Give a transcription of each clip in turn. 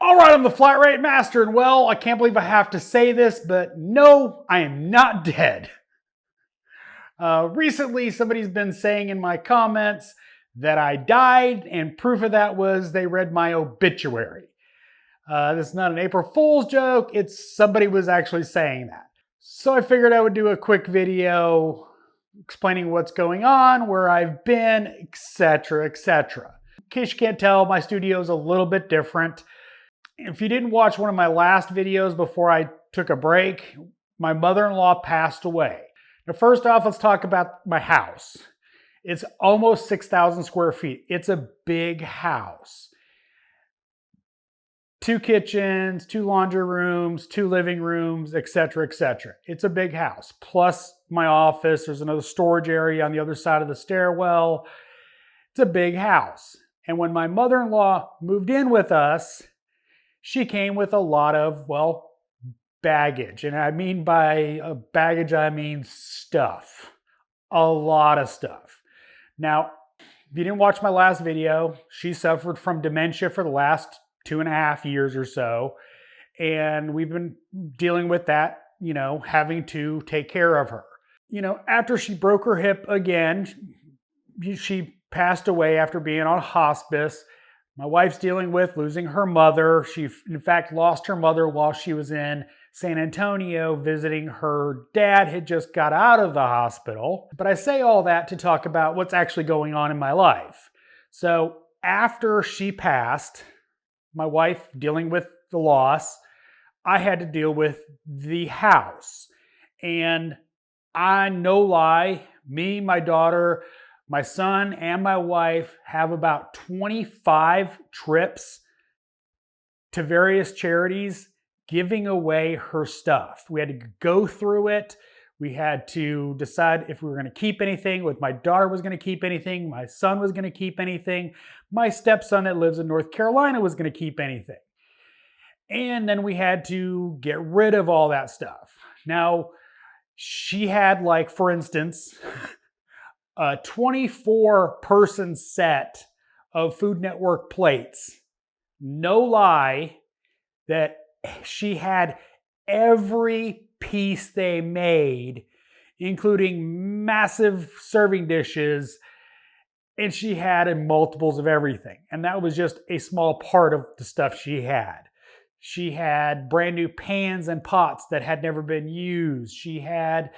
All right, I'm the flat rate master, and well, I can't believe I have to say this, but no, I am not dead. Recently, somebody's been saying in my comments that I died, and proof of that was they read my obituary. This is not an April Fool's joke, it's somebody was actually saying that. So I figured I would do a quick video explaining what's going on, where I've been, etc., etc. In case you can't tell, my studio is a little bit different. If you didn't watch one of my last videos before I took a break, my mother-in-law passed away. Now, first off, let's talk about my house. It's almost 6,000 square feet. It's a big house. 2 kitchens, 2 laundry rooms, 2 living rooms, etc., etc. It's a big house. Plus my office, there's another storage area on the other side of the stairwell. It's a big house. And when my mother-in-law moved in with us, she came with a lot of, well, baggage. And I mean by baggage, I mean stuff. A lot of stuff. Now, if you didn't watch my last video, she suffered from dementia for the last 2.5 years or so. And we've been dealing with that, having to take care of her. After she broke her hip again, she passed away after being on hospice. My wife's dealing with losing her mother. She, in fact, lost her mother while she was in San Antonio visiting her dad had just got out of the hospital. But I say all that to talk about what's actually going on in my life. So after she passed, my wife dealing with the loss, I had to deal with the house. And I, no lie, me, my daughter, my son and my wife have about 25 trips to various charities giving away her stuff. We had to go through it. We had to decide if we were going to keep anything, if my daughter was going to keep anything, my son was going to keep anything, my stepson that lives in North Carolina was going to keep anything. And then we had to get rid of all that stuff. Now, she had, like, for instance, a 24-person set of Food Network plates. No lie, that she had every piece they made, including massive serving dishes, and she had in multiples of everything. And that was just a small part of the stuff she had. She had brand new pans and pots that had never been used. She had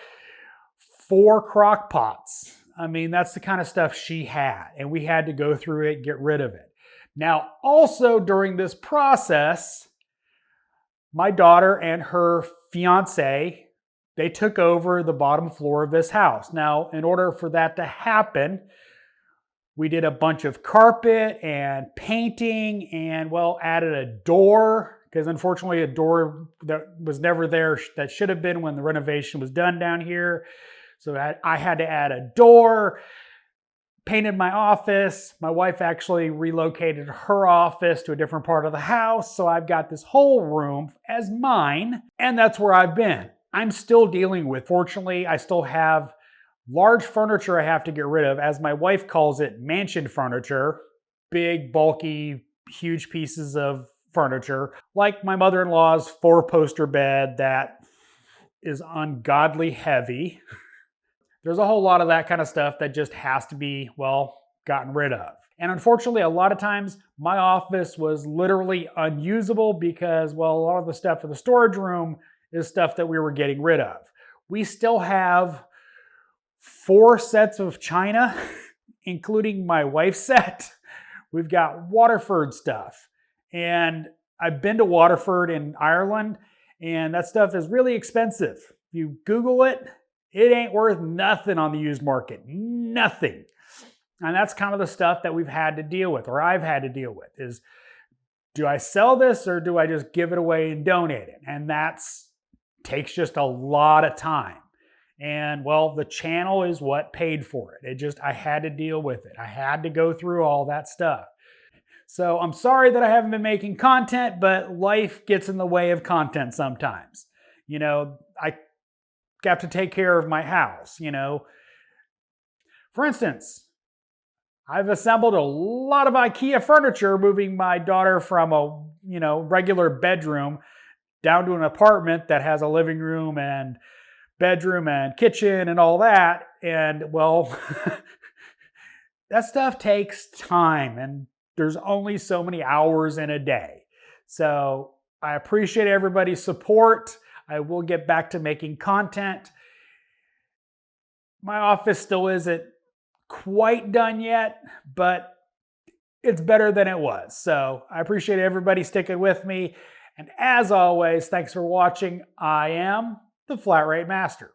4 crock pots. I mean, that's the kind of stuff she had, and we had to go through it, get rid of it. Now, also during this process, my daughter and her fiance, they took over the bottom floor of this house. Now, in order for that to happen, we did a bunch of carpet and painting and, well, added a door, because unfortunately a door that was never there that should have been when the renovation was done down here. So I had to add a door, painted my office. My wife actually relocated her office to a different part of the house. So I've got this whole room as mine, and that's where I've been. I'm still dealing with, fortunately, I still have large furniture I have to get rid of, as my wife calls it, mansion furniture. Big, bulky, huge pieces of furniture. Like my mother-in-law's 4-poster bed that is ungodly heavy. There's a whole lot of that kind of stuff that just has to be, well, gotten rid of. And unfortunately, a lot of times my office was literally unusable because, well, a lot of the stuff in the storage room is stuff that we were getting rid of. We still have 4 sets of china, including my wife's set. We've got Waterford stuff. And I've been to Waterford in Ireland, and that stuff is really expensive. If you Google it, it ain't worth nothing on the used market. Nothing. And that's kind of the stuff that we've had to deal with, or I've had to deal with, is do I sell this or do I just give it away and donate it? And that's takes just a lot of time. And, well, the channel is what paid for it. I had to deal with it. I had to go through all that stuff. So I'm sorry that I haven't been making content, but life gets in the way of content sometimes. I have to take care of my house, For instance, I've assembled a lot of IKEA furniture, moving my daughter from a regular bedroom down to an apartment that has a living room and bedroom and kitchen and all that. And well, that stuff takes time, and there's only so many hours in a day. So I appreciate everybody's support. I will get back to making content. My office still isn't quite done yet, but it's better than it was. So I appreciate everybody sticking with me. And as always, thanks for watching. I am the Flat Rate Master.